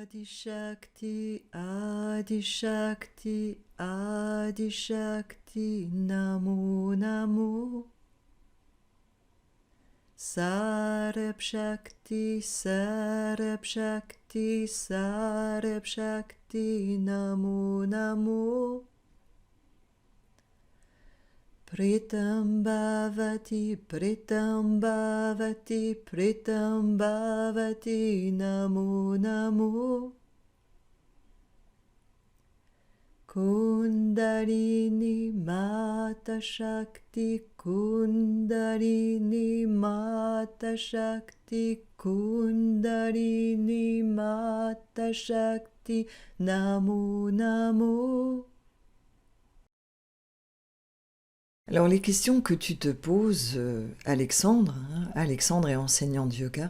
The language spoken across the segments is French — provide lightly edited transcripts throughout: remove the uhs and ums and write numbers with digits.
Adishakti, Adishakti, Adishakti, Namo Namo. Sarabshakti, Sarabshakti, Sarabshakti, Namo Namo. Pritambhavati, Pritambhavati, Pritambhavati, Namo Namo. Kundalini Mata Shakti, Kundalini Mata Shakti, Kundalini Mata Shakti, Namo Namo. Alors les questions que tu te poses, Alexandre, Alexandre est enseignant de yoga,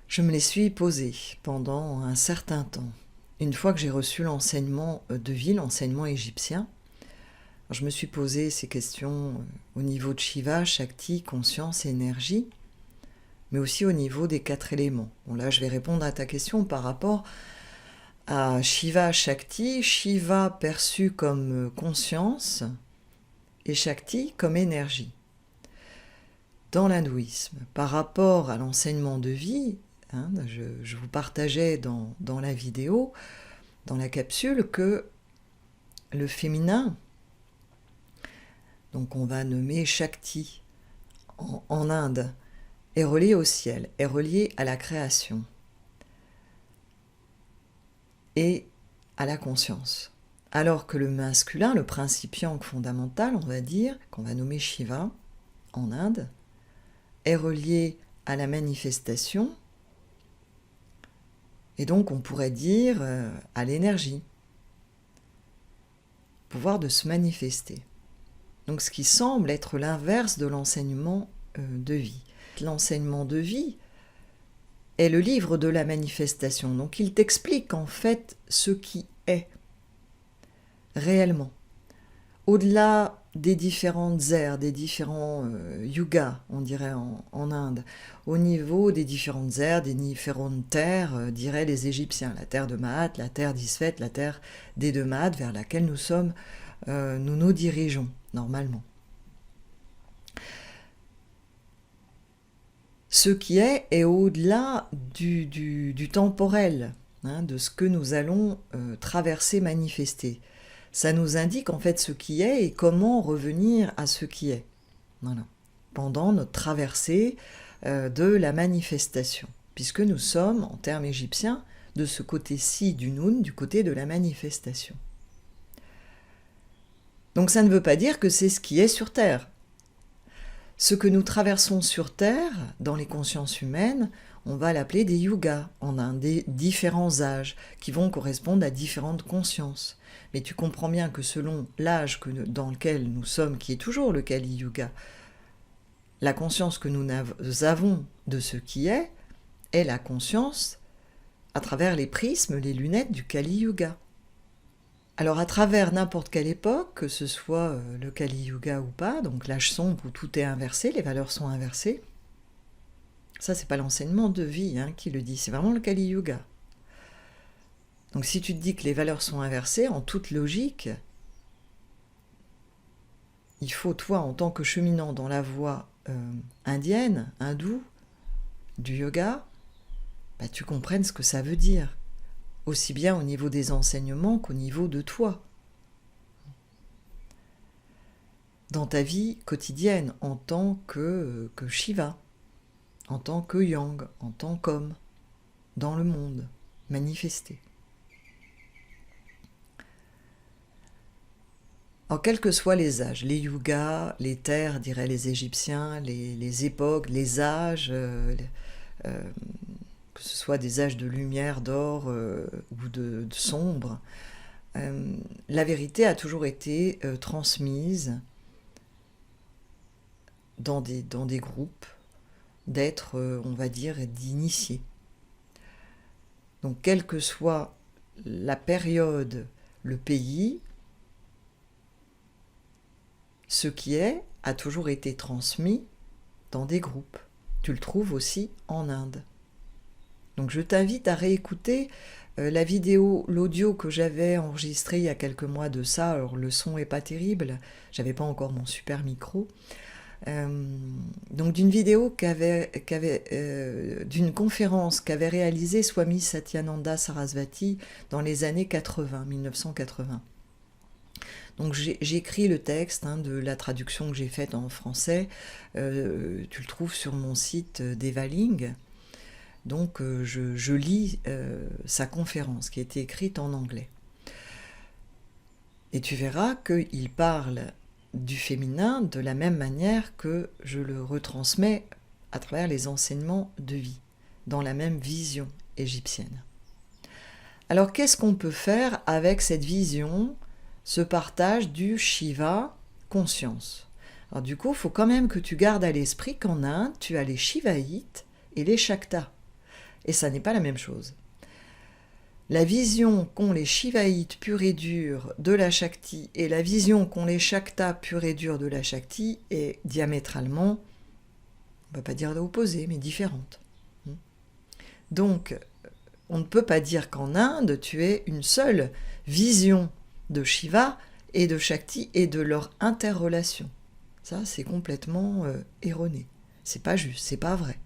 je me les suis posées pendant un certain temps. Une fois que j'ai reçu l'enseignement de vie, l'enseignement égyptien, je me suis posé ces questions au niveau de Shiva, Shakti, conscience et énergie, mais aussi au niveau des 4 éléments. Bon là, je vais répondre à ta question par rapport à Shiva, Shakti. Shiva perçu comme conscience et Shakti comme énergie. Dans l'hindouisme, par rapport à l'enseignement de vie, je vous partageais dans la vidéo, dans la capsule, que le féminin, donc on va nommer Shakti en Inde, est relié au ciel, est relié à la création et à la conscience. Alors que le masculin, le principe yang fondamental, on va dire, qu'on va nommer Shiva en Inde, est relié à la manifestation, et donc on pourrait dire à l'énergie, pouvoir de se manifester. Donc ce qui semble être l'inverse de l'enseignement de vie. L'enseignement de vie est le livre de la manifestation, donc il t'explique en fait ce qui est réellement. Au-delà des différentes ères, des différents yugas, on dirait en Inde, au niveau des différentes ères, des différentes terres, diraient les Égyptiens, la terre de Maat, la terre d'Isfet, la terre des deux Maat, vers laquelle nous nous dirigeons normalement. Ce qui est au-delà du temporel, de ce que nous allons traverser, manifester. Ça nous indique en fait ce qui est et comment revenir à ce qui est. Voilà. Pendant notre traversée de la manifestation. Puisque nous sommes, en termes égyptiens, de ce côté-ci du Noun, du côté de la manifestation. Donc ça ne veut pas dire que c'est ce qui est sur Terre. Ce que nous traversons sur Terre, dans les consciences humaines, on va l'appeler des yugas, en un des différents âges, qui vont correspondre à différentes consciences. Mais tu comprends bien que selon l'âge dans lequel nous sommes, qui est toujours le Kali Yuga, la conscience que nous avons de ce qui est la conscience à travers les prismes, les lunettes du Kali Yuga. Alors à travers n'importe quelle époque, que ce soit le Kali Yuga ou pas, donc l'âge sombre où tout est inversé, les valeurs sont inversées, ça c'est pas l'enseignement de vie qui le dit, c'est vraiment le Kali Yuga. Donc si tu te dis que les valeurs sont inversées, en toute logique, il faut toi, en tant que cheminant dans la voie indienne, hindoue, du yoga, tu comprennes ce que ça veut dire, aussi bien au niveau des enseignements qu'au niveau de toi. Dans ta vie quotidienne, en tant que Shiva, en tant que Yang, en tant qu'homme, dans le monde, manifesté. Alors, quels que soient les âges, les yugas, les terres, diraient les Égyptiens, les époques, les âges, que ce soit des âges de lumière, d'or ou de sombre, la vérité a toujours été transmise dans des groupes d'êtres, on va dire, d'initiés. Donc, quelle que soit la période, le pays, ce qui est a toujours été transmis dans des groupes. Tu le trouves aussi en Inde. Donc je t'invite à réécouter la vidéo, l'audio que j'avais enregistré il y a quelques mois de ça. Alors le son est pas terrible, j'avais pas encore mon super micro. Donc d'une vidéo d'une conférence qu'avait réalisée Swami Satyananda Sarasvati dans les années 80, 1980. Donc j'écris le texte de la traduction que j'ai faite en français. Tu le trouves sur mon site d'Evaling. Donc je lis sa conférence qui a été écrite en anglais. Et tu verras qu'il parle du féminin de la même manière que je le retransmets à travers les enseignements de vie, dans la même vision égyptienne. Alors qu'est-ce qu'on peut faire avec cette vision, ce partage du Shiva conscience? Alors du coup, il faut quand même que tu gardes à l'esprit qu'en Inde, tu as les Shivaïtes et les Shaktas. Et ça n'est pas la même chose. La vision qu'ont les Shivaïtes purs et durs de la Shakti et la vision qu'ont les Shaktas purs et durs de la Shakti est diamétralement, on ne va pas dire opposée, mais différente. Donc, on ne peut pas dire qu'en Inde, tu aies une seule vision de Shiva et de Shakti et de leur interrelation. Ça, c'est complètement erroné. C'est pas juste, c'est pas vrai.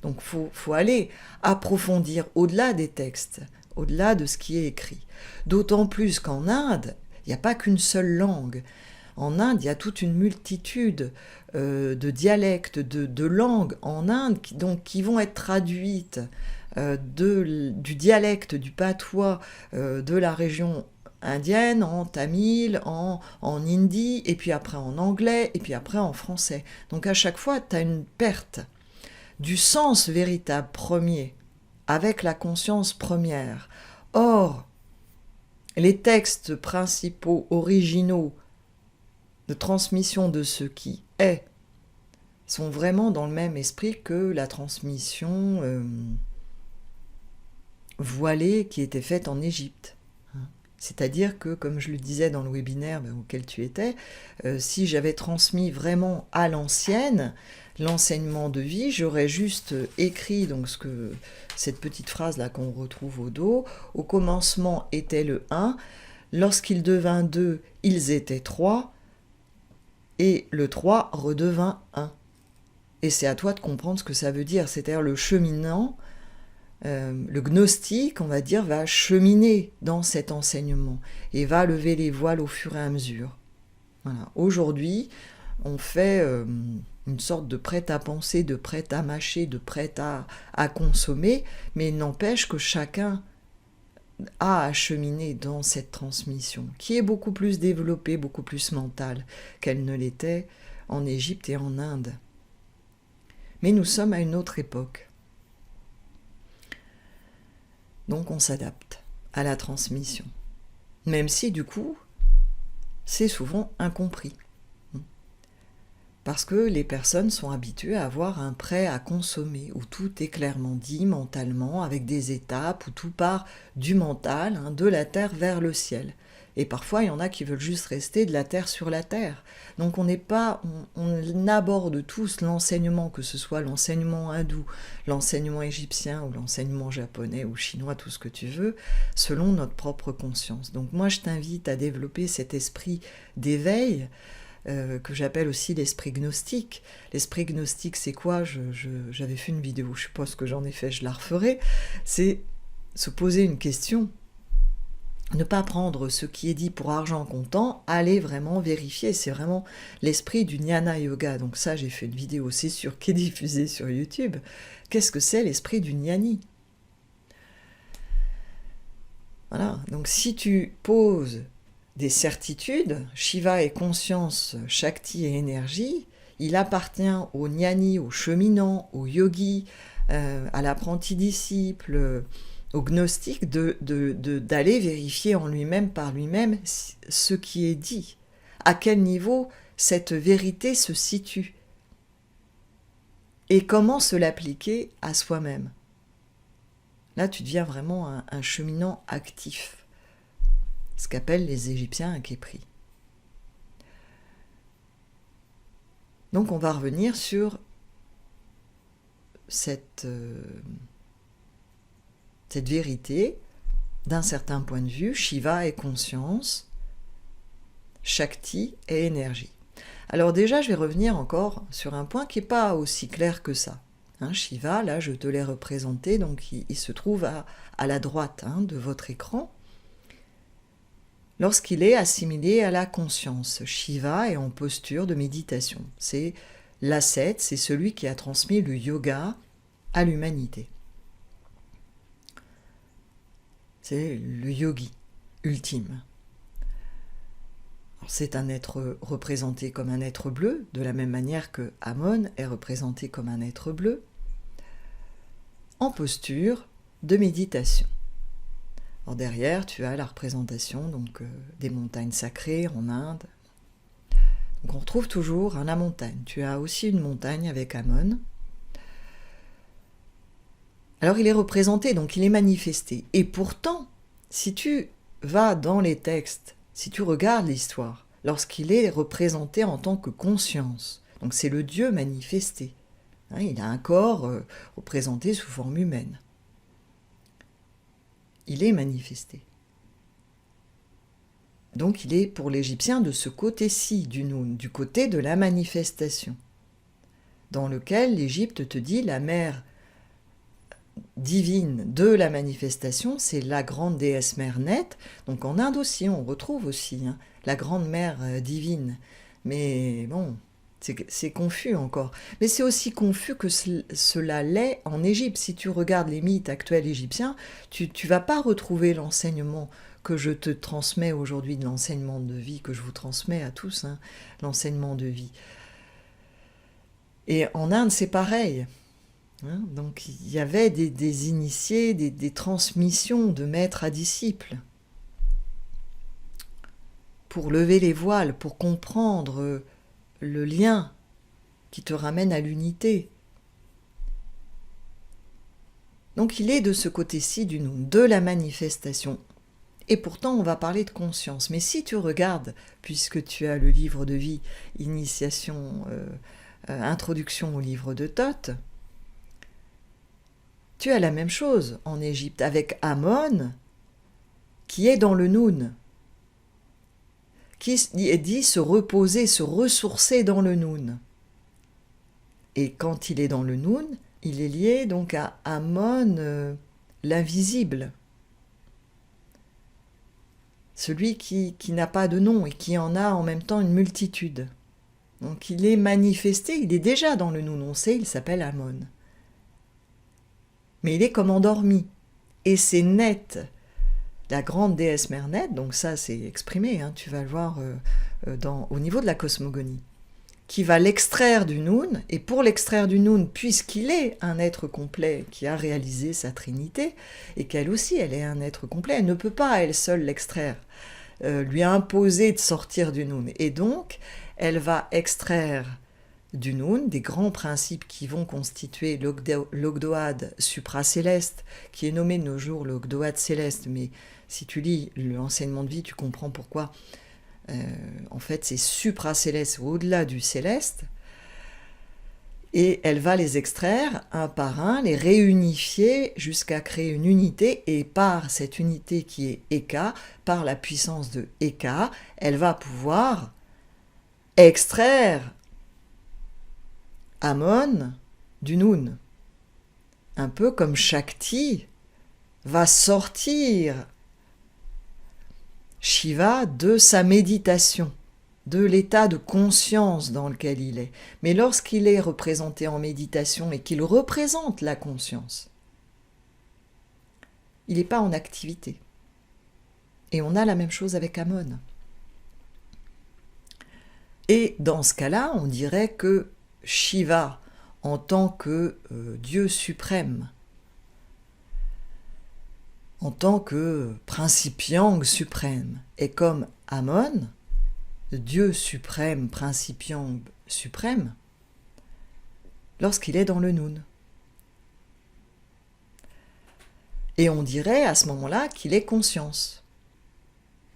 Donc, faut aller approfondir au-delà des textes, au-delà de ce qui est écrit. D'autant plus qu'en Inde, il n'y a pas qu'une seule langue. En Inde, il y a toute une multitude de dialectes, de langues en Inde qui vont être traduites du dialecte, du patois de la région indienne, en tamil, en hindi, et puis après en anglais, et puis après en français. Donc à chaque fois, tu as une perte du sens véritable premier, avec la conscience première. Or, les textes principaux, originaux, de transmission de ce qui est, sont vraiment dans le même esprit que la transmission voilée qui était faite en Égypte. C'est-à-dire que, comme je le disais dans le webinaire auquel tu étais, si j'avais transmis vraiment à l'ancienne l'enseignement de vie, j'aurais juste écrit donc cette petite phrase-là qu'on retrouve au dos. Au commencement était le 1, lorsqu'il devint 2, ils étaient 3, et le 3 redevint 1. Et c'est à toi de comprendre ce que ça veut dire. C'est-à-dire le cheminant, le gnostique, on va dire, va cheminer dans cet enseignement et va lever les voiles au fur et à mesure. Voilà. Aujourd'hui, on fait une sorte de prêt-à-penser, de prêt-à-mâcher, de prêt-à consommer, mais il n'empêche que chacun a à cheminer dans cette transmission, qui est beaucoup plus développée, beaucoup plus mentale qu'elle ne l'était en Égypte et en Inde. Mais nous sommes à une autre époque. Donc on s'adapte à la transmission. Même si du coup, c'est souvent incompris. Parce que les personnes sont habituées à avoir un prêt à consommer, où tout est clairement dit mentalement, avec des étapes, où tout part du mental, de la terre vers le ciel. Et parfois, il y en a qui veulent juste rester de la terre sur la terre. Donc on aborde tous l'enseignement, que ce soit l'enseignement hindou, l'enseignement égyptien, ou l'enseignement japonais, ou chinois, tout ce que tu veux, selon notre propre conscience. Donc moi, je t'invite à développer cet esprit d'éveil, que j'appelle aussi l'esprit gnostique. L'esprit gnostique, c'est quoi ? J'avais fait une vidéo, je suppose que j'en ai fait, je la referai. C'est se poser une question. Ne pas prendre ce qui est dit pour argent comptant, aller vraiment vérifier. C'est vraiment l'esprit du Jnana Yoga. Donc ça, j'ai fait une vidéo, c'est sûr, qui est diffusée sur YouTube. Qu'est-ce que c'est l'esprit du Jnani ? Voilà, donc si tu poses des certitudes, Shiva est conscience, Shakti est énergie, il appartient au Jnani, au cheminant, au yogi, à l'apprenti disciple, au gnostique, d'aller vérifier en lui-même, par lui-même, ce qui est dit. À quel niveau cette vérité se situe. Et comment se l'appliquer à soi-même. Là, tu deviens vraiment un cheminant actif. Ce qu'appellent les Égyptiens un képri. Donc on va revenir sur cette Cette vérité, d'un certain point de vue, Shiva est conscience, Shakti est énergie. Alors déjà, je vais revenir encore sur un point qui n'est pas aussi clair que ça. Shiva, là, je te l'ai représenté, donc il se trouve à la droite de votre écran. Lorsqu'il est assimilé à la conscience, Shiva est en posture de méditation. C'est l'ascète, c'est celui qui a transmis le yoga à l'humanité. C'est le yogi ultime. C'est un être représenté comme un être bleu, de la même manière que Amon est représenté comme un être bleu, en posture de méditation. Alors derrière, tu as la représentation donc, des montagnes sacrées en Inde. Donc on retrouve toujours la montagne. Tu as aussi une montagne avec Amon. Alors il est représenté, donc il est manifesté. Et pourtant, si tu vas dans les textes, si tu regardes l'histoire, lorsqu'il est représenté en tant que conscience, donc c'est le Dieu manifesté, il a un corps représenté sous forme humaine. Il est manifesté. Donc il est pour l'Égyptien de ce côté-ci du Noun, du côté de la manifestation, dans lequel l'Égypte te dit la mère divine de la manifestation, c'est la grande déesse mère Net. Donc en Inde aussi, on retrouve aussi la grande mère divine. Mais bon, c'est confus encore. Mais c'est aussi confus que cela l'est en Égypte. Si tu regardes les mythes actuels égyptiens, tu vas pas retrouver l'enseignement que je te transmets aujourd'hui, de l'enseignement de vie que je vous transmets à tous, l'enseignement de vie. Et en Inde, c'est pareil. Donc il y avait des initiés, des transmissions de maître à disciple pour lever les voiles, pour comprendre le lien qui te ramène à l'unité. Donc il est de ce côté-ci du Noun, de la manifestation. Et pourtant on va parler de conscience. Mais si tu regardes, puisque tu as le livre de vie, initiation, introduction au livre de Thoth, tu as la même chose en Égypte avec Amon, qui est dans le Noun, qui dit se reposer, se ressourcer dans le Noun. Et quand il est dans le Noun, il est lié donc à Amon, l'invisible, celui qui n'a pas de nom et qui en a en même temps une multitude. Donc il est manifesté, il est déjà dans le Noun, on sait, il s'appelle Amon. Mais il est comme endormi. Et c'est Net, la grande déesse mère Net, donc ça c'est exprimé, tu vas le voir au niveau de la cosmogonie, qui va l'extraire du Noun, et pour l'extraire du Noun, puisqu'il est un être complet qui a réalisé sa trinité, et qu'elle aussi, elle est un être complet, elle ne peut pas elle seule l'extraire, lui imposer de sortir du Noun. Et donc, elle va extraire du Noun, des grands principes qui vont constituer l'Ogdoad supracéleste, qui est nommé de nos jours l'Ogdoad céleste, mais si tu lis l'enseignement de vie, tu comprends pourquoi. En fait, c'est supracéleste, au-delà du céleste, et elle va les extraire un par un, les réunifier jusqu'à créer une unité, et par cette unité qui est Eka, par la puissance de Eka, elle va pouvoir extraire Amon du Noun. Un peu comme Shakti va sortir Shiva de sa méditation, de l'état de conscience dans lequel il est. Mais lorsqu'il est représenté en méditation et qu'il représente la conscience, il n'est pas en activité. Et on a la même chose avec Amon. Et dans ce cas-là, on dirait que Shiva, en tant que Dieu suprême, en tant que principe yang suprême, est comme Amon, Dieu suprême, principe yang suprême, lorsqu'il est dans le Noun. Et on dirait à ce moment-là qu'il est conscience.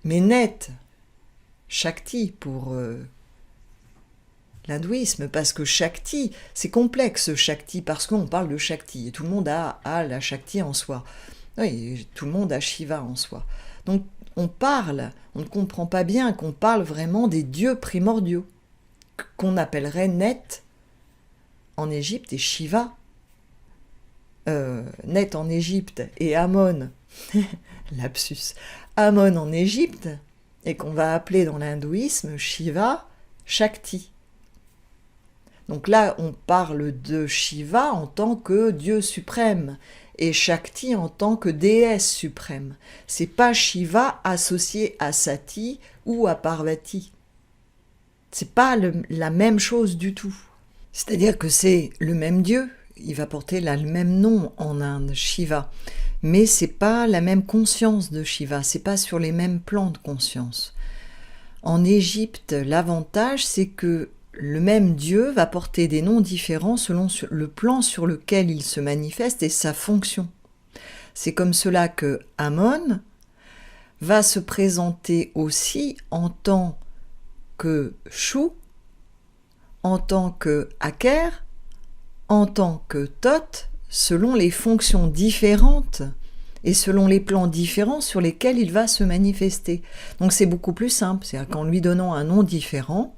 Mais Net, Shakti pour l'hindouisme, parce que Shakti, c'est complexe Shakti, parce qu'on parle de Shakti, et tout le monde a la Shakti en soi. Oui, tout le monde a Shiva en soi. Donc on ne comprend pas bien qu'on parle vraiment des dieux primordiaux, qu'on appellerait Net en Égypte et Shiva, Net en Égypte et Amon, lapsus, Amon en Égypte, et qu'on va appeler dans l'hindouisme Shiva, Shakti. Donc là, on parle de Shiva en tant que dieu suprême et Shakti en tant que déesse suprême. C'est pas Shiva associé à Sati ou à Parvati. C'est pas la même chose du tout. C'est-à-dire que c'est le même dieu, il va porter le même nom en Inde, Shiva, mais c'est pas la même conscience de Shiva, c'est pas sur les mêmes plans de conscience. En Égypte, l'avantage, c'est que le même Dieu va porter des noms différents selon le plan sur lequel il se manifeste et sa fonction. C'est comme cela que Amon va se présenter aussi en tant que Shu, en tant que Aker, en tant que Thoth, selon les fonctions différentes et selon les plans différents sur lesquels il va se manifester. Donc c'est beaucoup plus simple, c'est-à-dire qu'en lui donnant un nom différent,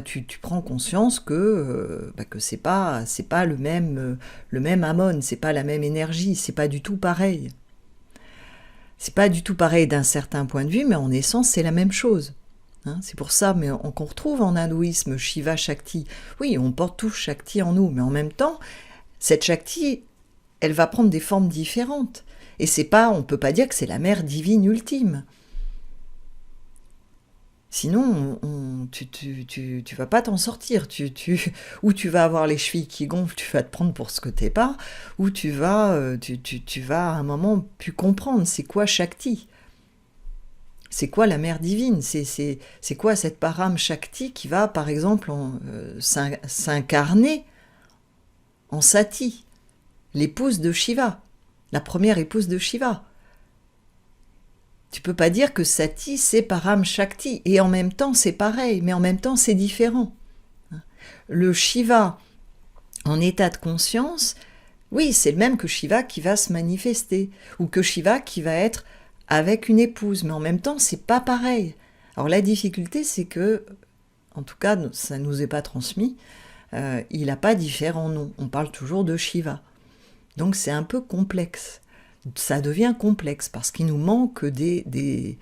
tu prends conscience que c'est pas le même Amon, c'est pas la même énergie, c'est pas du tout pareil. C'est pas du tout pareil d'un certain point de vue, mais en essence c'est la même chose. C'est pour ça qu'on retrouve en hindouisme Shiva Shakti. Oui, on porte tous Shakti en nous, mais en même temps, cette Shakti, elle va prendre des formes différentes. Et on peut pas dire que c'est la mère divine ultime. Sinon, tu vas pas t'en sortir. Ou tu vas avoir les chevilles qui gonflent, tu vas te prendre pour ce que t'es pas, ou tu vas à un moment plus comprendre c'est quoi Shakti. C'est quoi la mère divine ? C'est quoi cette Param Shakti qui va, par exemple, s'incarner en Sati, l'épouse de Shiva, la première épouse de Shiva. Tu peux pas dire que Sati, c'est Param Shakti, et en même temps, c'est pareil, mais en même temps, c'est différent. Le Shiva, en état de conscience, oui, c'est le même que Shiva qui va se manifester, ou que Shiva qui va être avec une épouse, mais en même temps, c'est pas pareil. Alors la difficulté, c'est que, en tout cas, ça nous est pas transmis, il n'a pas différents noms. On parle toujours de Shiva. Donc c'est un peu complexe. Ça devient complexe parce qu'il nous manque des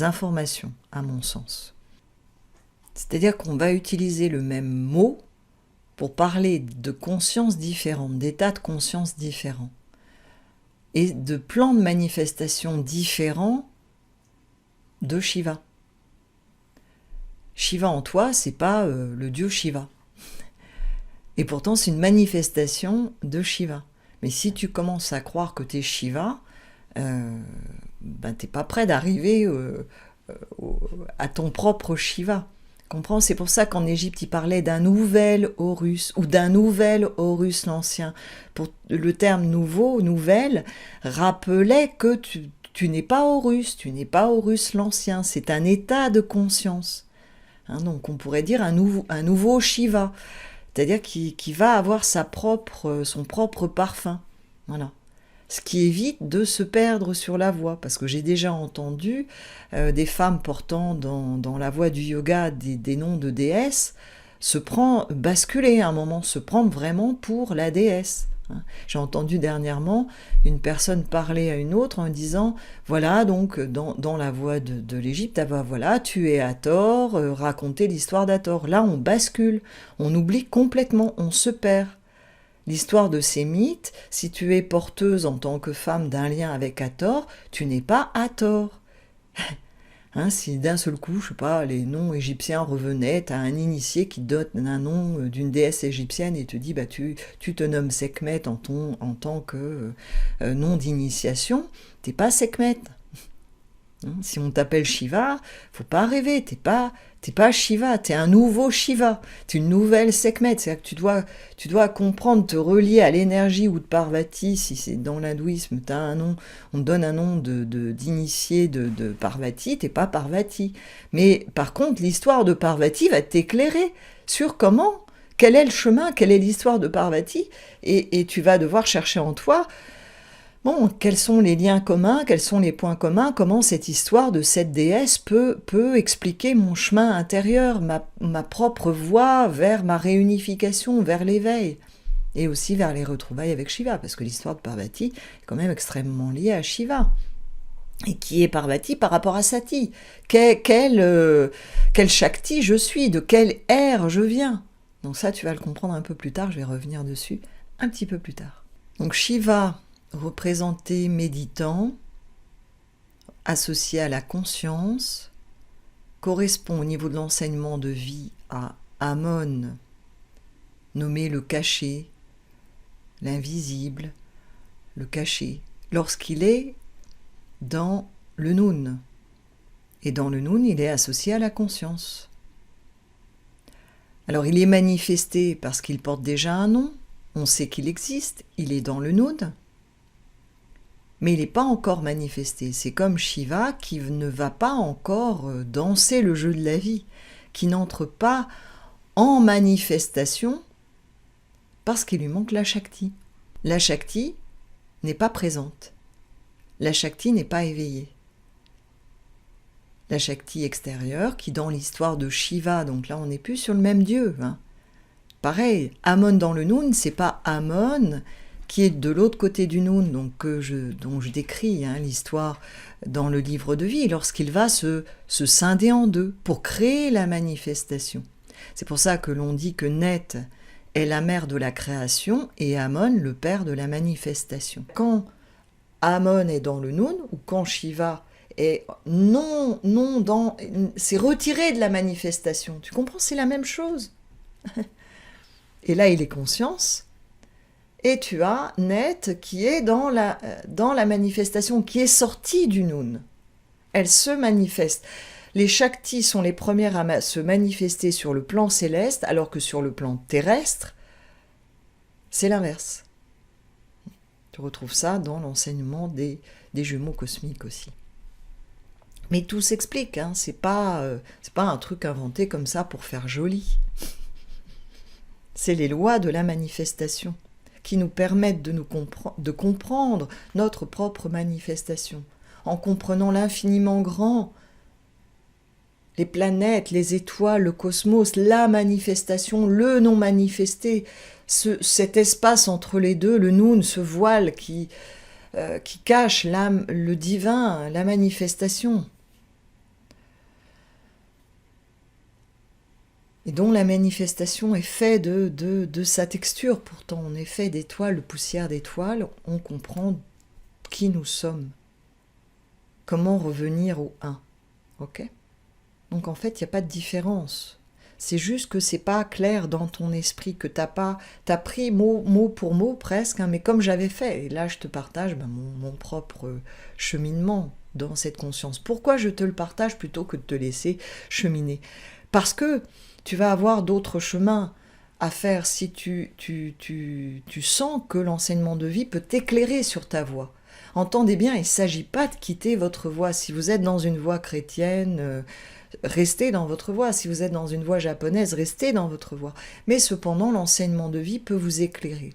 informations, à mon sens. C'est-à-dire qu'on va utiliser le même mot pour parler de consciences différentes, d'états de conscience différents, et de plans de manifestation différents de Shiva. Shiva en toi, c'est pas le dieu Shiva. Et pourtant, c'est une manifestation de Shiva. Mais si tu commences à croire que t'es Shiva, t'es pas prêt d'arriver à ton propre Shiva. Comprends ? C'est pour ça qu'en Égypte, il parlait d'un nouvel Horus ou d'un nouvel Horus l'Ancien. Pour le terme nouveau, nouvelle, rappelait que tu n'es pas Horus, tu n'es pas Horus l'Ancien. C'est un état de conscience. Donc on pourrait dire un nouveau Shiva. C'est-à-dire qui va avoir son propre parfum. Voilà. Ce qui évite de se perdre sur la voie. Parce que j'ai déjà entendu des femmes portant dans la voie du yoga des noms de déesses basculer à un moment, se prendre vraiment pour la déesse. J'ai entendu dernièrement une personne parler à une autre en disant voilà, donc dans la voie de l'Égypte, voilà, tu es Hathor, raconter l'histoire d'Hathor. Là, on bascule, on oublie complètement, on se perd. L'histoire de ces mythes, si tu es porteuse en tant que femme d'un lien avec Hathor, tu n'es pas Hathor. Si d'un seul coup, je sais pas, les noms égyptiens revenaient, t'as un initié qui donne un nom d'une déesse égyptienne et te dit tu te nommes Sekhmet en tant que nom d'initiation, t'es pas Sekhmet. Si on t'appelle Shiva, faut pas rêver, t'es pas Shiva, t'es un nouveau Shiva, t'es une nouvelle Sekhmet. C'est-à-dire que tu dois comprendre, te relier à l'énergie ou de Parvati. Si c'est dans l'hindouisme, t'as un nom, on te donne un nom d'initié de Parvati, t'es pas Parvati. Mais par contre, l'histoire de Parvati va t'éclairer sur quel est le chemin, quelle est l'histoire de Parvati, et tu vas devoir chercher en toi Bon, quels sont les liens communs, quels sont les points communs, comment cette histoire de cette déesse peut expliquer mon chemin intérieur, ma propre voie vers ma réunification, vers l'éveil, et aussi vers les retrouvailles avec Shiva, parce que l'histoire de Parvati est quand même extrêmement liée à Shiva. Et qui est Parvati par rapport à Sati? Quel Shakti je suis? De quelle ère je viens? Donc ça, tu vas le comprendre un peu plus tard, je vais revenir dessus un petit peu plus tard. Donc Shiva, représenté méditant, associé à la conscience, correspond au niveau de l'enseignement de vie à Amon, nommé le caché, l'invisible, le caché, lorsqu'il est dans le Noun. Et dans le Noun, il est associé à la conscience. Alors il est manifesté parce qu'il porte déjà un nom, on sait qu'il existe, il est dans le Noun, mais il n'est pas encore manifesté. C'est comme Shiva qui ne va pas encore danser le jeu de la vie, qui n'entre pas en manifestation parce qu'il lui manque la Shakti. La Shakti n'est pas présente. La Shakti n'est pas éveillée. La Shakti extérieure, qui dans l'histoire de Shiva, donc là on n'est plus sur le même dieu. Pareil, Amon dans le Noun, c'est pas Amon qui est de l'autre côté du Noun, donc dont je décris l'histoire dans le livre de vie, lorsqu'il va se scinder en deux pour créer la manifestation. C'est pour ça que l'on dit que Net est la mère de la création et Amon le père de la manifestation. Quand Amon est dans le Noun, ou quand Shiva est c'est retiré de la manifestation. Tu comprends, c'est la même chose. Et là, il est conscience. Et tu as Net qui est dans la manifestation, qui est sortie du Noun. Elle se manifeste. Les Shaktis sont les premières à se manifester sur le plan céleste, alors que sur le plan terrestre, c'est l'inverse. Tu retrouves ça dans l'enseignement des jumeaux cosmiques aussi. Mais tout s'explique, c'est pas un truc inventé comme ça pour faire joli. C'est les lois de la manifestation qui nous permettent de comprendre notre propre manifestation, en comprenant l'infiniment grand, les planètes, les étoiles, le cosmos, la manifestation, le non manifesté, cet espace entre les deux, le Noun, ce voile qui cache l'âme, le divin, la manifestation. Et dont la manifestation est faite de sa texture. Pourtant, on est fait d'étoiles, de poussière d'étoiles, on comprend qui nous sommes. Comment revenir au un. Ok ? Donc en fait, il n'y a pas de différence. C'est juste que c'est pas clair dans ton esprit, que t'as pris mot pour mot presque, mais comme j'avais fait. Et là, je te partage mon propre cheminement dans cette conscience. Pourquoi je te le partage plutôt que de te laisser cheminer ? Parce que tu vas avoir d'autres chemins à faire si tu sens que l'enseignement de vie peut t'éclairer sur ta voie. Entendez bien, il ne s'agit pas de quitter votre voie. Si vous êtes dans une voie chrétienne, restez dans votre voie. Si vous êtes dans une voie japonaise, restez dans votre voie. Mais cependant, l'enseignement de vie peut vous éclairer.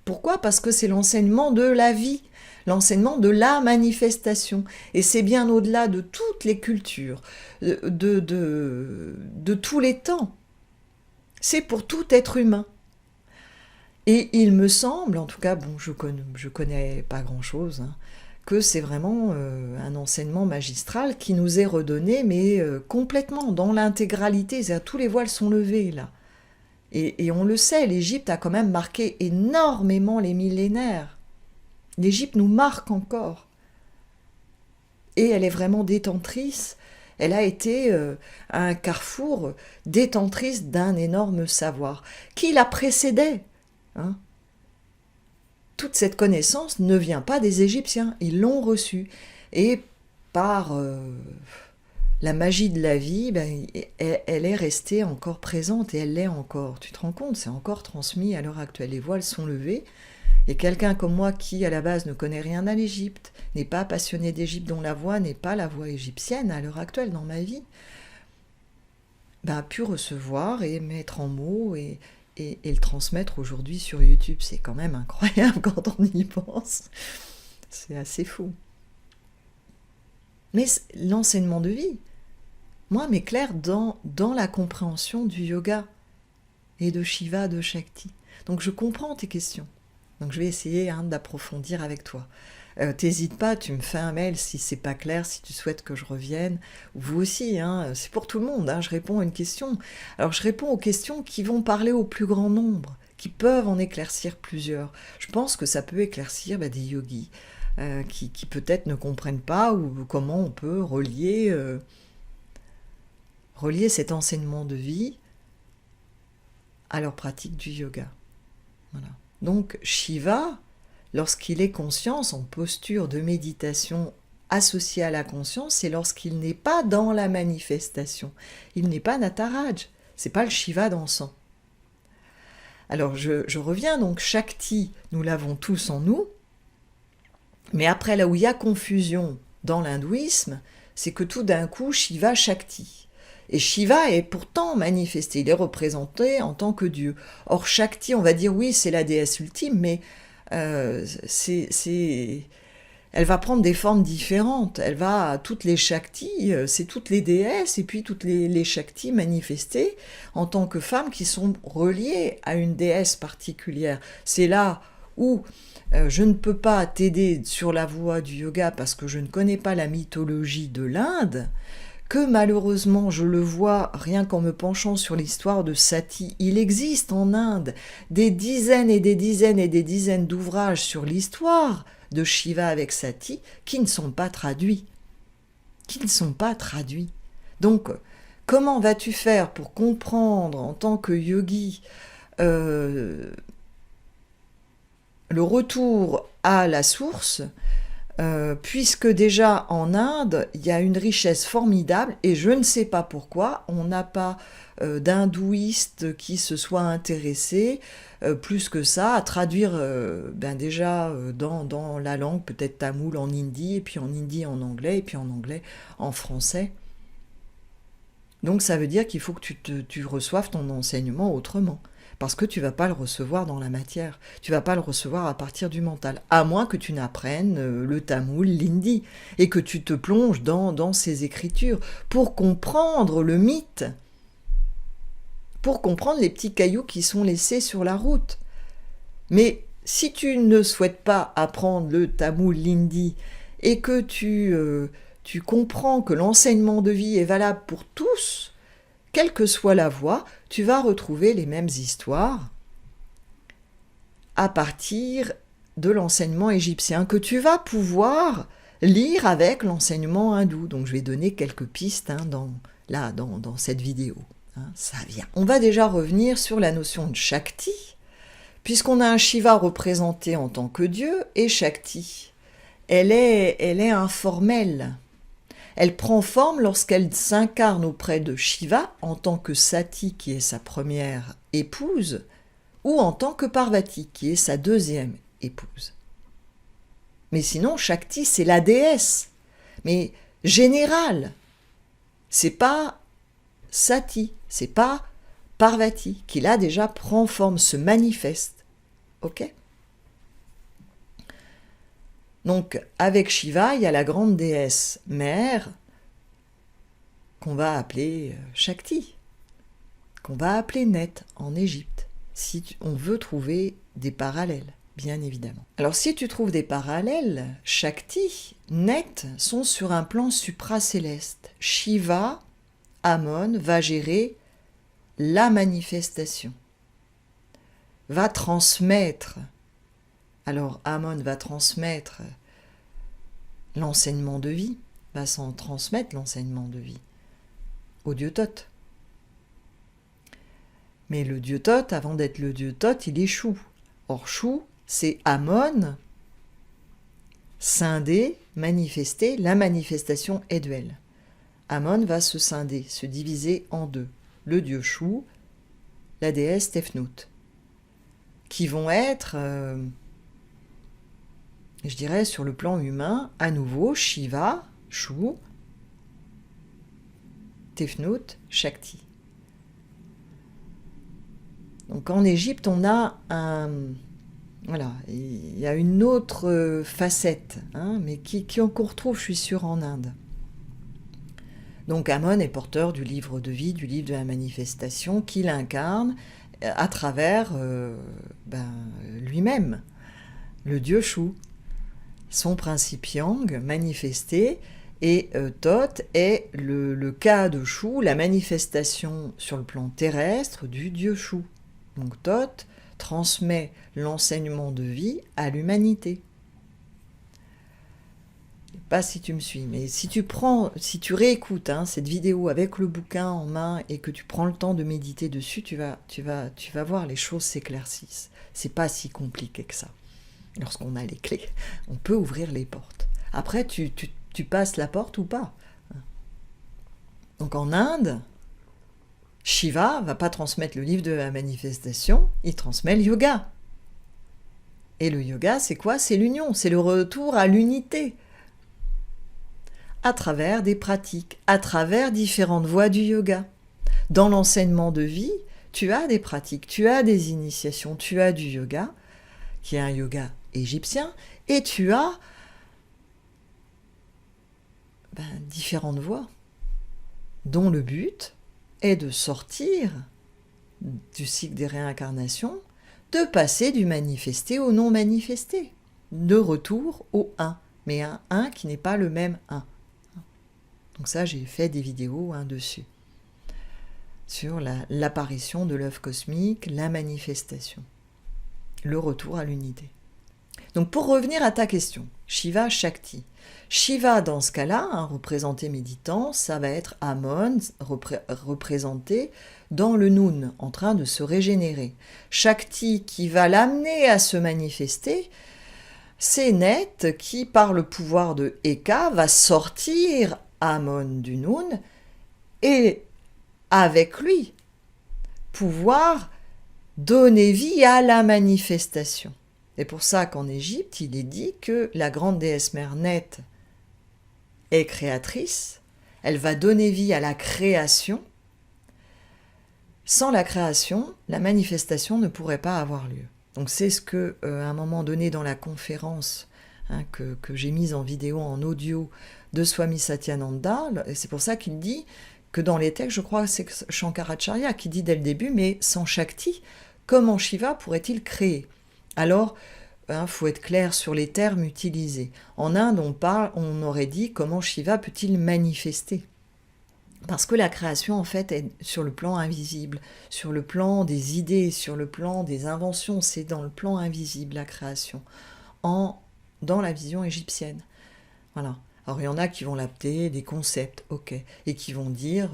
Pourquoi ? Parce que c'est l'enseignement de la vie, l'enseignement de la manifestation. Et c'est bien au-delà de toutes les cultures, de tous les temps. C'est pour tout être humain. Et il me semble, en tout cas, je connais pas grand-chose, que c'est vraiment un enseignement magistral qui nous est redonné, mais complètement, dans l'intégralité. C'est-à-dire, tous les voiles sont levés, là. Et on le sait, l'Égypte a quand même marqué énormément les millénaires. L'Égypte nous marque encore. Et elle est vraiment détentrice. Elle a été un carrefour détentrice d'un énorme savoir qui la précédait. Toute cette connaissance ne vient pas des Égyptiens, ils l'ont reçue. Et par la magie de la vie, elle est restée encore présente et elle l'est encore. Tu te rends compte, c'est encore transmis à l'heure actuelle. Les voiles sont levées. Et quelqu'un comme moi qui, à la base, ne connaît rien à l'Égypte, n'est pas passionné d'Égypte, dont la voix n'est pas la voix égyptienne à l'heure actuelle dans ma vie, a pu recevoir et mettre en mots et le transmettre aujourd'hui sur YouTube. C'est quand même incroyable quand on y pense. C'est assez fou. Mais l'enseignement de vie, moi, m'éclaire dans la compréhension du yoga et de Shiva, de Shakti. Donc je comprends tes questions. Donc je vais essayer d'approfondir avec toi. T'hésites pas, tu me fais un mail si c'est pas clair, si tu souhaites que je revienne. Vous aussi, c'est pour tout le monde, je réponds à une question. Alors je réponds aux questions qui vont parler au plus grand nombre, qui peuvent en éclaircir plusieurs. Je pense que ça peut éclaircir des yogis qui peut-être ne comprennent pas ou comment on peut relier cet enseignement de vie à leur pratique du yoga. Voilà. Donc Shiva, lorsqu'il est conscience, en posture de méditation associée à la conscience, c'est lorsqu'il n'est pas dans la manifestation. Il n'est pas Nataraj, c'est pas le Shiva dansant. Alors je reviens, donc Shakti, nous l'avons tous en nous, mais après là où il y a confusion dans l'hindouisme, c'est que tout d'un coup Shiva Shakti. Et Shiva est pourtant manifesté, il est représenté en tant que Dieu. Or Shakti, on va dire oui, c'est la déesse ultime, mais elle va prendre des formes différentes. Toutes les Shaktis, c'est toutes les déesses et puis toutes les Shaktis manifestées en tant que femmes qui sont reliées à une déesse particulière. C'est là où je ne peux pas t'aider sur la voie du yoga parce que je ne connais pas la mythologie de l'Inde, que malheureusement je le vois rien qu'en me penchant sur l'histoire de Sati. Il existe en Inde des dizaines et des dizaines et des dizaines d'ouvrages sur l'histoire de Shiva avec Sati qui ne sont pas traduits. Donc, comment vas-tu faire pour comprendre en tant que yogi le retour à la source, puisque déjà en Inde, il y a une richesse formidable et je ne sais pas pourquoi on n'a pas d'hindouistes qui se soient intéressés plus que ça à traduire déjà dans la langue, peut-être tamoul en hindi, et puis en hindi en anglais, et puis en anglais en français. Donc ça veut dire qu'il faut que tu reçoives ton enseignement autrement. Parce que tu ne vas pas le recevoir dans la matière, tu ne vas pas le recevoir à partir du mental, à moins que tu n'apprennes le tamoul, l'hindi, et que tu te plonges dans ces écritures pour comprendre le mythe, pour comprendre les petits cailloux qui sont laissés sur la route. Mais si tu ne souhaites pas apprendre le tamoul, l'hindi, et que tu comprends que l'enseignement de vie est valable pour tous, quelle que soit la voie, tu vas retrouver les mêmes histoires à partir de l'enseignement égyptien que tu vas pouvoir lire avec l'enseignement hindou. Donc je vais donner quelques pistes dans cette vidéo. Ça vient. On va déjà revenir sur la notion de Shakti, puisqu'on a un Shiva représenté en tant que Dieu, et Shakti, elle est informelle. Elle prend forme lorsqu'elle s'incarne auprès de Shiva en tant que Sati, qui est sa première épouse, ou en tant que Parvati, qui est sa deuxième épouse. Mais sinon, Shakti, c'est la déesse, mais générale. C'est pas Sati, c'est pas Parvati, qui là déjà prend forme, se manifeste. Ok ? Donc, avec Shiva, il y a la grande déesse mère qu'on va appeler Shakti, qu'on va appeler Net en Égypte, si on veut trouver des parallèles, bien évidemment. Alors, si tu trouves des parallèles, Shakti, Net sont sur un plan supracéleste. Shiva, Amon, va gérer la manifestation, va transmettre. Alors, Amon va transmettre l'enseignement de vie, va s'en transmettre l'enseignement de vie au dieu Thoth. Mais le dieu Thoth, avant d'être le dieu Thoth, il est Shu. Or, Shu, c'est Amon, scindé, manifesté, la manifestation est duel. Amon va se scinder, se diviser en deux. Le dieu Shu, la déesse Tefnut, qui vont être... je dirais sur le plan humain, à nouveau, Shiva, Shu, Tefnut, Shakti. Donc en Égypte, on a Voilà, il y a une autre facette, hein, mais qu'on retrouve, je suis sûre, en Inde. Donc Amon est porteur du livre de vie, du livre de la manifestation, qu'il incarne à travers lui-même, le dieu Shu, son principe yang manifesté, et Thoth est le cas de Shu, la manifestation sur le plan terrestre du dieu Shu. Donc Thoth transmet l'enseignement de vie à l'humanité. Je ne sais pas si tu me suis, mais si tu réécoutes cette vidéo avec le bouquin en main et que tu prends le temps de méditer dessus, tu vas voir, les choses s'éclaircissent. C'est pas si compliqué que ça. Lorsqu'on a les clés, on peut ouvrir les portes. Après, tu passes la porte ou pas. Donc en Inde, Shiva va pas transmettre le livre de la manifestation, il transmet le yoga. Et le yoga, c'est quoi? C'est l'union, c'est le retour à l'unité. À travers des pratiques, à travers différentes voies du yoga. Dans l'enseignement de vie, tu as des pratiques, tu as des initiations, tu as du yoga, qui est un yoga égyptien, et tu as différentes voies, dont le but est de sortir du cycle des réincarnations, de passer du manifesté au non manifesté, de retour au un, mais un 1 qui n'est pas le même 1. Donc ça, j'ai fait des vidéos dessus, sur l'apparition de l'œuf cosmique, la manifestation, le retour à l'unité. Donc pour revenir à ta question, Shiva Shakti. Shiva, dans ce cas-là, représenté méditant, ça va être Amon, représenté dans le Noun, en train de se régénérer. Shakti, qui va l'amener à se manifester, c'est Net qui, par le pouvoir de Eka, va sortir Amon du Noun et, avec lui, pouvoir donner vie à la manifestation. C'est pour ça qu'en Égypte, il est dit que la grande déesse mère Net est créatrice, elle va donner vie à la création. Sans la création, la manifestation ne pourrait pas avoir lieu. Donc c'est ce que, à un moment donné dans la conférence que j'ai mise en vidéo, en audio, de Swami Satyananda, et c'est pour ça qu'il dit que dans les textes, je crois que c'est Shankaracharya qui dit dès le début, mais sans Shakti, comment Shiva pourrait-il créer ? Alors, faut être clair sur les termes utilisés. En Inde, on aurait dit comment Shiva peut-il manifester ? Parce que la création, en fait, est sur le plan invisible, sur le plan des idées, sur le plan des inventions. C'est dans le plan invisible, la création, dans la vision égyptienne. Voilà. Alors, il y en a qui vont l'appeler des concepts, ok, et qui vont dire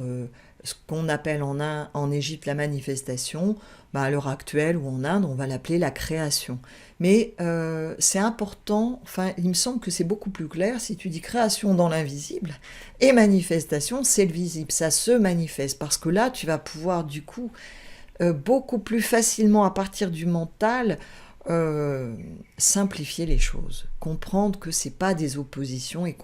ce qu'on appelle en Égypte la manifestation, à l'heure actuelle ou en Inde, on va l'appeler la création. Mais c'est important, il me semble que c'est beaucoup plus clair si tu dis création dans l'invisible et manifestation, c'est le visible, ça se manifeste. Parce que là, tu vas pouvoir du coup beaucoup plus facilement, à partir du mental, simplifier les choses, comprendre que c'est pas des oppositions et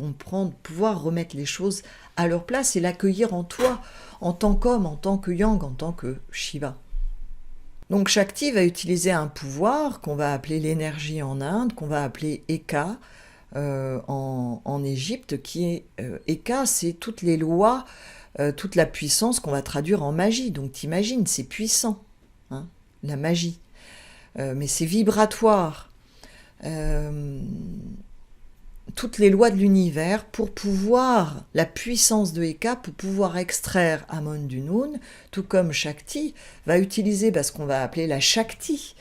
pouvoir remettre les choses à leur place et l'accueillir en toi, en tant qu'homme, en tant que yang, en tant que Shiva. Donc Shakti va utiliser un pouvoir qu'on va appeler l'énergie en Inde, qu'on va appeler Eka en Égypte, qui est Eka, c'est toutes les lois, toute la puissance qu'on va traduire en magie. Donc t'imagines, c'est puissant, la magie. Mais c'est vibratoire. Toutes les lois de l'univers la puissance de Eka pour pouvoir extraire Amon du Noun, tout comme Shakti va utiliser ce qu'on va appeler la Shakti,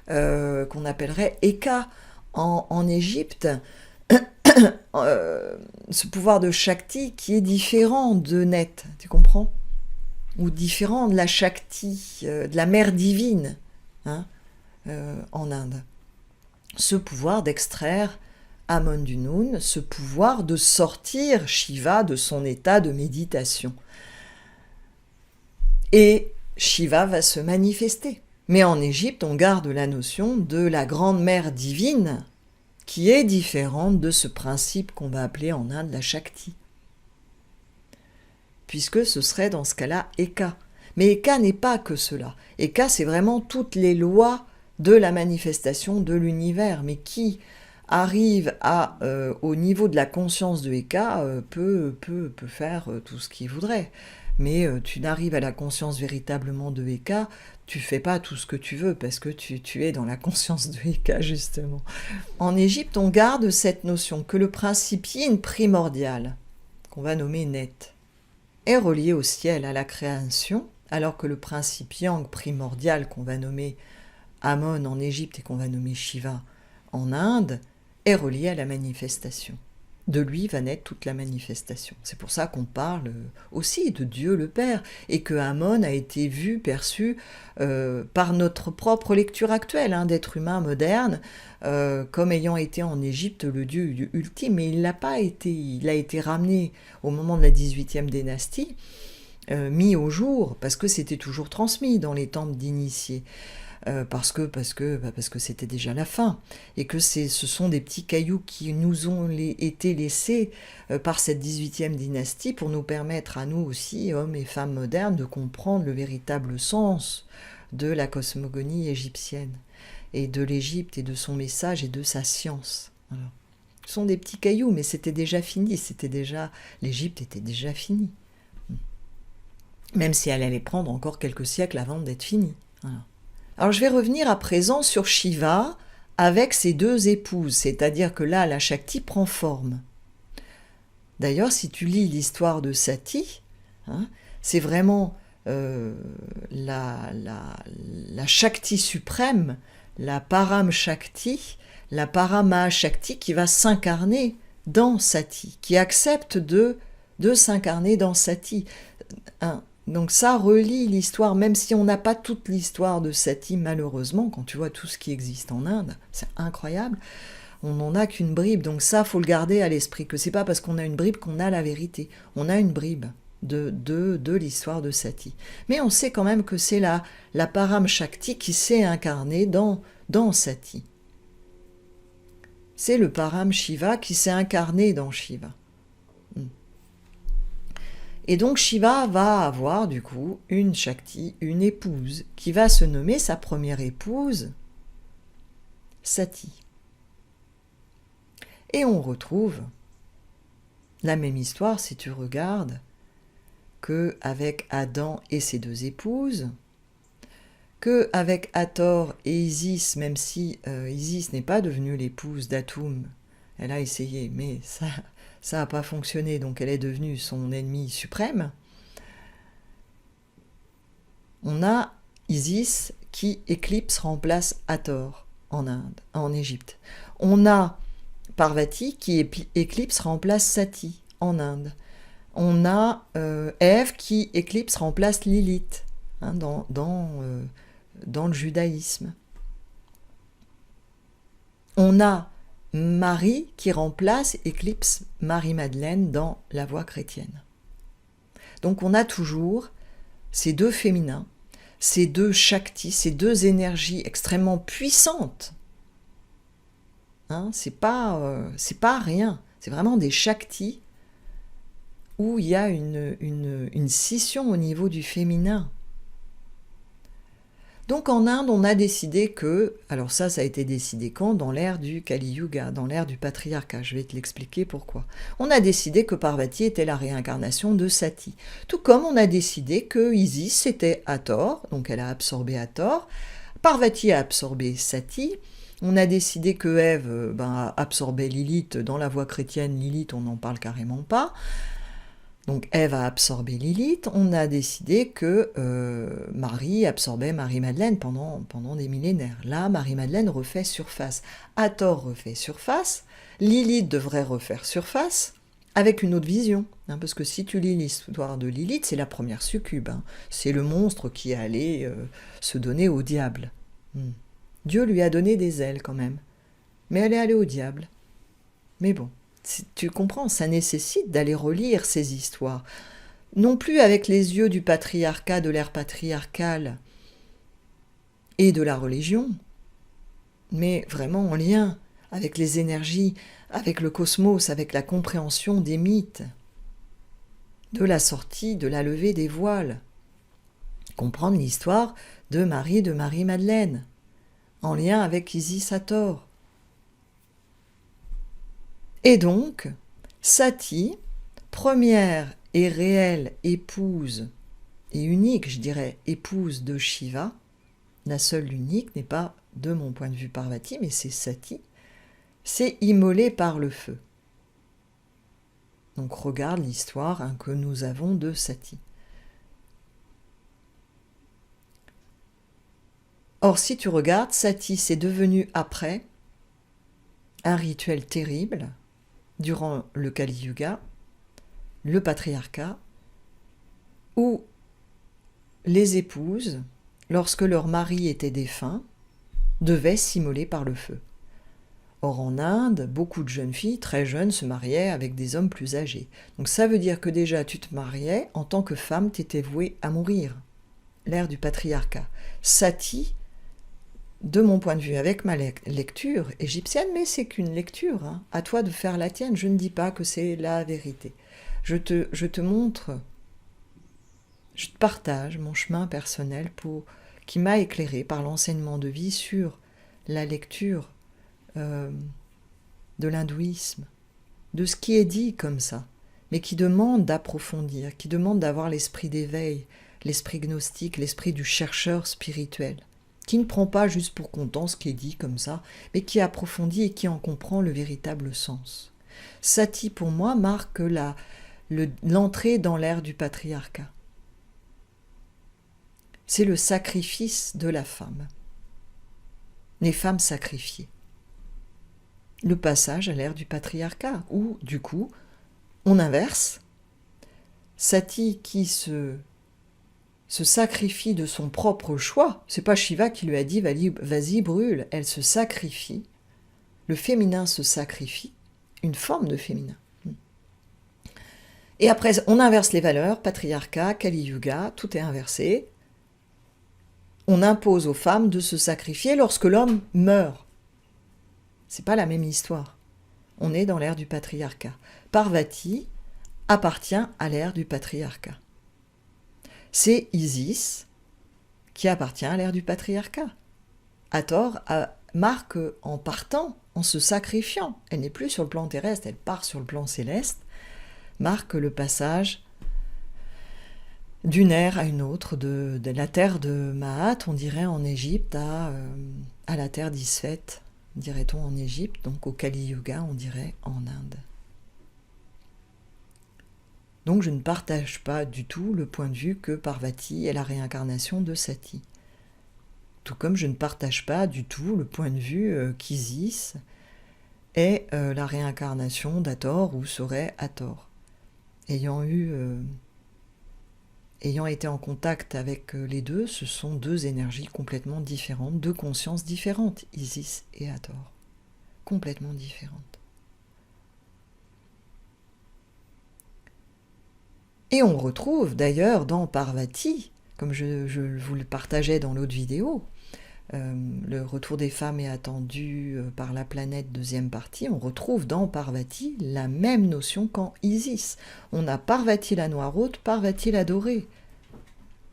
qu'on appellerait Eka en Égypte, ce pouvoir de Shakti qui est différent de Net, tu comprends ? Ou différent de la Shakti, de la mère divine, en Inde. Ce pouvoir d'extraire Amon du Noun, ce pouvoir de sortir Shiva de son état de méditation. Et Shiva va se manifester. Mais en Égypte, on garde la notion de la grande mère divine, qui est différente de ce principe qu'on va appeler en Inde la Shakti. Puisque ce serait dans ce cas-là Eka. Mais Eka n'est pas que cela. Eka, c'est vraiment toutes les lois de la manifestation de l'univers, mais qui arrive au niveau de la conscience de Eka peut faire tout ce qu'il voudrait. Mais tu n'arrives à la conscience véritablement de Eka, tu fais pas tout ce que tu veux, parce que tu es dans la conscience de Eka, justement. En Égypte, on garde cette notion que le principe yin primordial, qu'on va nommer Net, est relié au ciel, à la création, alors que le principe yang primordial, qu'on va nommer Amon en Égypte et qu'on va nommer Shiva en Inde, est relié à la manifestation. De lui va naître toute la manifestation. C'est pour ça qu'on parle aussi de Dieu le Père, et que Amon a été vu, perçu par notre propre lecture actuelle d'être humain moderne, comme ayant été en Égypte le Dieu ultime, mais il l'a pas été. Il a été ramené au moment de la 18e dynastie, mis au jour, parce que c'était toujours transmis dans les temples d'initiés. Parce que c'était déjà la fin, et que ce sont des petits cailloux qui nous ont été laissés par cette 18e dynastie pour nous permettre à nous aussi, hommes et femmes modernes, de comprendre le véritable sens de la cosmogonie égyptienne, et de l'Égypte, et de son message, et de sa science. Alors, ce sont des petits cailloux, mais c'était déjà fini, l'Égypte était déjà finie. Même si elle allait prendre encore quelques siècles avant d'être finie. Voilà. Alors je vais revenir à présent sur Shiva avec ses deux épouses, c'est-à-dire que là, la Shakti prend forme. D'ailleurs, si tu lis l'histoire de Sati, c'est vraiment la Shakti suprême, la Param Shakti, la Parama Shakti qui va s'incarner dans Sati, qui accepte de s'incarner dans Sati. Donc ça relie l'histoire, même si on n'a pas toute l'histoire de Sati, malheureusement, quand tu vois tout ce qui existe en Inde, c'est incroyable, on n'en a qu'une bribe, donc ça, faut le garder à l'esprit, que c'est pas parce qu'on a une bribe qu'on a la vérité, on a une bribe de l'histoire de Sati. Mais on sait quand même que c'est la Param Shakti qui s'est incarnée dans Sati. C'est le Param Shiva qui s'est incarné dans Shiva. Et donc Shiva va avoir du coup une Shakti, une épouse, qui va se nommer sa première épouse, Sati. Et on retrouve la même histoire, si tu regardes, qu'avec Adam et ses deux épouses, qu'avec Hathor et Isis, même si Isis n'est pas devenue l'épouse d'Atum, elle a essayé, mais ça n'a pas fonctionné, donc elle est devenue son ennemie suprême. On a Isis qui éclipse, remplace Hathor en Égypte. On a Parvati qui éclipse, remplace Sati en Inde. On a Ève qui éclipse, remplace Lilith dans le judaïsme. On a Marie qui remplace, éclipse Marie-Madeleine dans la voie chrétienne. Donc on a toujours ces deux féminins, ces deux shaktis, ces deux énergies extrêmement puissantes. C'est pas rien, c'est vraiment des shaktis où il y a une scission au niveau du féminin. Donc en Inde, on a décidé que, alors ça a été décidé quand? Dans l'ère du Kali Yuga, dans l'ère du patriarcat, je vais te l'expliquer pourquoi. On a décidé que Parvati était la réincarnation de Sati. Tout comme on a décidé que Isis c'était Hathor, donc elle a absorbé Hathor, Parvati a absorbé Sati, on a décidé que Ève a absorbé Lilith, dans la voie chrétienne, Lilith on n'en parle carrément pas. Donc Ève a absorbé Lilith, on a décidé que Marie absorbait Marie-Madeleine pendant des millénaires. Là, Marie-Madeleine refait surface, Hathor refait surface, Lilith devrait refaire surface, avec une autre vision. Parce que si tu lis l'histoire de Lilith, c'est la première succube. C'est le monstre qui allait se donner au diable. Dieu lui a donné des ailes quand même, mais elle est allée au diable. Mais bon. Tu comprends, ça nécessite d'aller relire ces histoires. Non plus avec les yeux du patriarcat, de l'ère patriarcale et de la religion, mais vraiment en lien avec les énergies, avec le cosmos, avec la compréhension des mythes, de la sortie, de la levée des voiles. Comprendre l'histoire de Marie-Madeleine. en lien avec Isis Hathor. Et donc, Sati, première et réelle épouse, et unique, je dirais, épouse de Shiva, la seule, l'unique, n'est pas, de mon point de vue, Parvati, mais c'est Sati, s'est immolée par le feu. Donc regarde l'histoire que nous avons de Sati. Or, si tu regardes, Sati, c'est devenu après un rituel terrible durant le Kali Yuga, le patriarcat, où les épouses, lorsque leur mari était défunt, devaient s'immoler par le feu. Or, en Inde, beaucoup de jeunes filles, très jeunes, se mariaient avec des hommes plus âgés. Donc ça veut dire que déjà, tu te mariais, en tant que femme, tu étais vouée à mourir. L'ère du patriarcat. Sati, de mon point de vue, avec ma lecture égyptienne, mais c'est qu'une lecture, hein, à toi de faire la tienne, je ne dis pas que c'est la vérité. Je te montre, je te partage mon chemin personnel qui m'a éclairé par l'enseignement de vie sur la lecture de l'hindouisme, de ce qui est dit comme ça, mais qui demande d'approfondir, qui demande d'avoir l'esprit d'éveil, l'esprit gnostique, l'esprit du chercheur spirituel, qui ne prend pas juste pour content ce qui est dit comme ça, mais qui approfondit et qui en comprend le véritable sens. Sati, pour moi, marque l'entrée dans l'ère du patriarcat. C'est le sacrifice de la femme. Les femmes sacrifiées. Le passage à l'ère du patriarcat, où, du coup, on inverse. Sati qui se sacrifie de son propre choix, c'est pas Shiva qui lui a dit vas-y brûle, elle se sacrifie, le féminin se sacrifie, une forme de féminin. Et après, on inverse les valeurs, patriarcat, Kali Yuga, tout est inversé. On impose aux femmes de se sacrifier lorsque l'homme meurt. C'est pas la même histoire. On est dans l'ère du patriarcat. Parvati appartient à l'ère du patriarcat. C'est Isis qui appartient à l'ère du patriarcat. Hathor marque en partant, en se sacrifiant. Elle n'est plus sur le plan terrestre, elle part sur le plan céleste, marque le passage d'une ère à une autre, de la terre de Mahat, on dirait en Égypte, à la terre d'Isfet, dirait-on en Égypte, donc au Kali Yuga, on dirait en Inde. Donc je ne partage pas du tout le point de vue que Parvati est la réincarnation de Sati. Tout comme je ne partage pas du tout le point de vue qu'Isis est la réincarnation d'Hathor ou serait Hathor. Ayant été en contact avec les deux, ce sont deux énergies complètement différentes, deux consciences différentes, Isis et Hathor. Complètement différentes. Et on retrouve d'ailleurs dans Parvati, comme je vous le partageais dans l'autre vidéo, le retour des femmes est attendu par la planète, deuxième partie, on retrouve dans Parvati la même notion qu'en Isis. On a Parvati la noiraude, Parvati la dorée.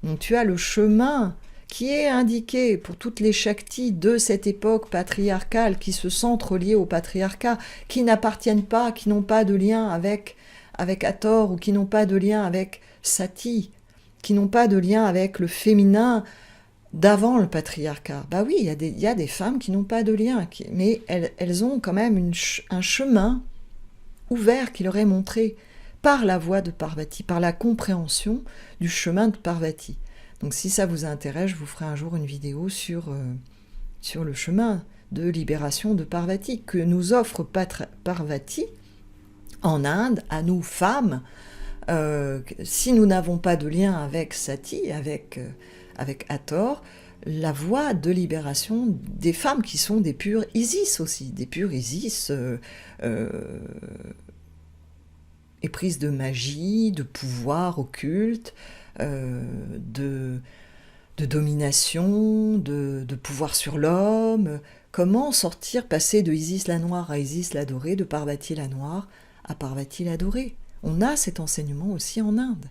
Donc tu as le chemin qui est indiqué pour toutes les Shaktis de cette époque patriarcale qui se sentent reliées au patriarcat, qui n'appartiennent pas, qui n'ont pas de lien avec Hathor ou qui n'ont pas de lien avec Sati, qui n'ont pas de lien avec le féminin d'avant le patriarcat. Bah oui, il y a des femmes qui n'ont pas de lien, mais elles ont quand même un chemin ouvert qui leur est montré par la voie de Parvati, par la compréhension du chemin de Parvati. Donc si ça vous intéresse, je vous ferai un jour une vidéo sur le chemin de libération de Parvati, que nous offre Parvati en Inde, à nous femmes, si nous n'avons pas de lien avec Sati, avec Hathor, la voie de libération des femmes qui sont des pures Isis aussi, des pures Isis éprises de magie, de pouvoir occulte, de domination, de pouvoir sur l'homme. Comment sortir, passer de Isis la noire à Isis la dorée, de Parvati la noire à Parvati la dorée? On a cet enseignement aussi en Inde.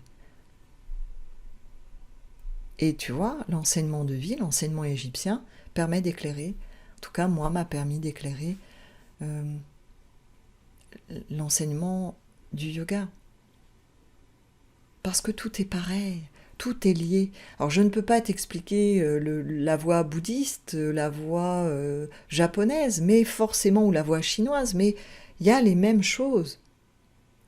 Et tu vois, l'enseignement de vie, l'enseignement égyptien, permet d'éclairer tout cas moi, m'a permis d'éclairer l'enseignement du yoga. Parce que tout est pareil, tout est lié. Alors je ne peux pas t'expliquer la voie bouddhiste, la voie japonaise, mais forcément, ou la voie chinoise, mais il y a les mêmes choses.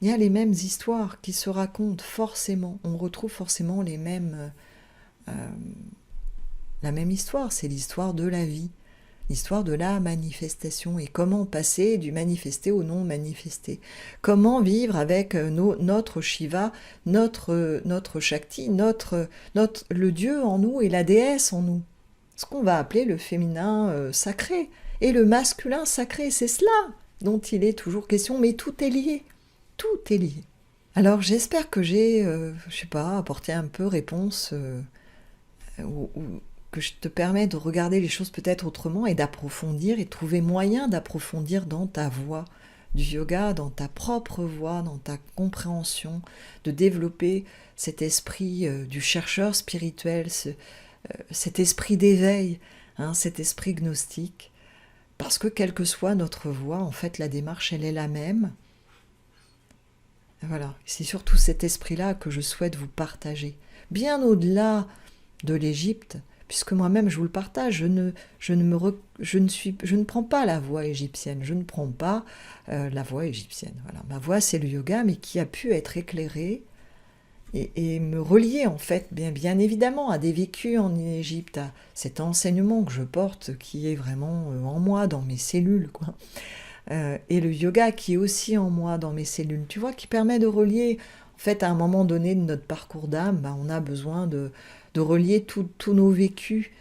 Il y a les mêmes histoires qui se racontent forcément. On retrouve forcément les mêmes, la même histoire, c'est l'histoire de la vie. L'histoire de la manifestation et comment passer du manifesté au non manifesté. Comment vivre avec notre Shiva, notre Shakti, le Dieu en nous et la déesse en nous. Ce qu'on va appeler le féminin sacré et le masculin sacré, c'est cela dont il est toujours question, mais tout est lié. Tout est lié. Alors j'espère que j'ai, je sais pas, apporté un peu réponse ou que je te permets de regarder les choses peut-être autrement et d'approfondir et de trouver moyen d'approfondir dans ta voie du yoga, dans ta propre voie, dans ta compréhension, de développer cet esprit du chercheur spirituel, cet esprit d'éveil, cet esprit gnostique, parce que quelle que soit notre voie, en fait la démarche elle est la même. Voilà, c'est surtout cet esprit-là que je souhaite vous partager, bien au-delà de l'Égypte, puisque moi-même je vous le partage, je ne prends pas la voie égyptienne, je ne prends pas la voie égyptienne. Voilà. Ma voie c'est le yoga, mais qui a pu être éclairée et me relier en fait, bien évidemment, à des vécus en Égypte, à cet enseignement que je porte, qui est vraiment en moi, dans mes cellules, quoi. Et le yoga qui est aussi en moi, dans mes cellules, tu vois, qui permet de relier, en fait, à un moment donné de notre parcours d'âme, on a besoin de relier tous nos vécus,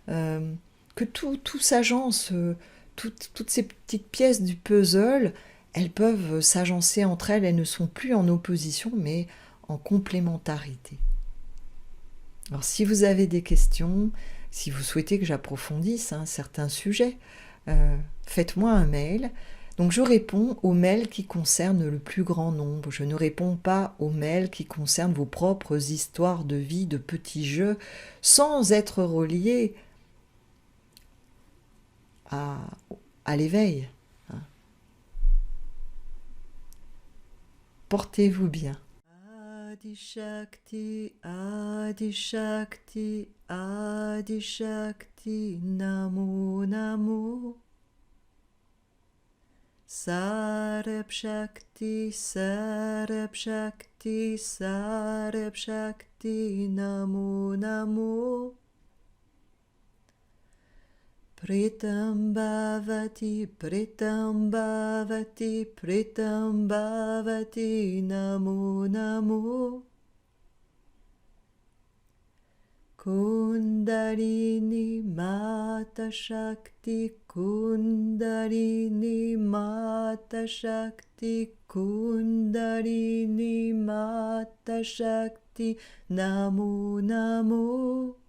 que tout s'agence, toutes ces petites pièces du puzzle, elles peuvent s'agencer entre elles, elles ne sont plus en opposition, mais en complémentarité. Alors si vous avez des questions, si vous souhaitez que j'approfondisse certains sujets, faites-moi un mail. Donc je réponds aux mails qui concernent le plus grand nombre. Je ne réponds pas aux mails qui concernent vos propres histoires de vie, de petits jeux, sans être reliés à l'éveil. Portez-vous bien. Adi Shakti, Adi Shakti, Adi Shakti, Namo Namo. Sarab Shakti, Sarab Shakti, Sarab Shakti, Namo Namo. Pritam Bhavati, Pritam Bhavati, Pritam Bhavati, Namo Namo. Kundalini Mata Shakti, Kundalini Mata Shakti, Kundalini Mata Shakti, Namo Namo.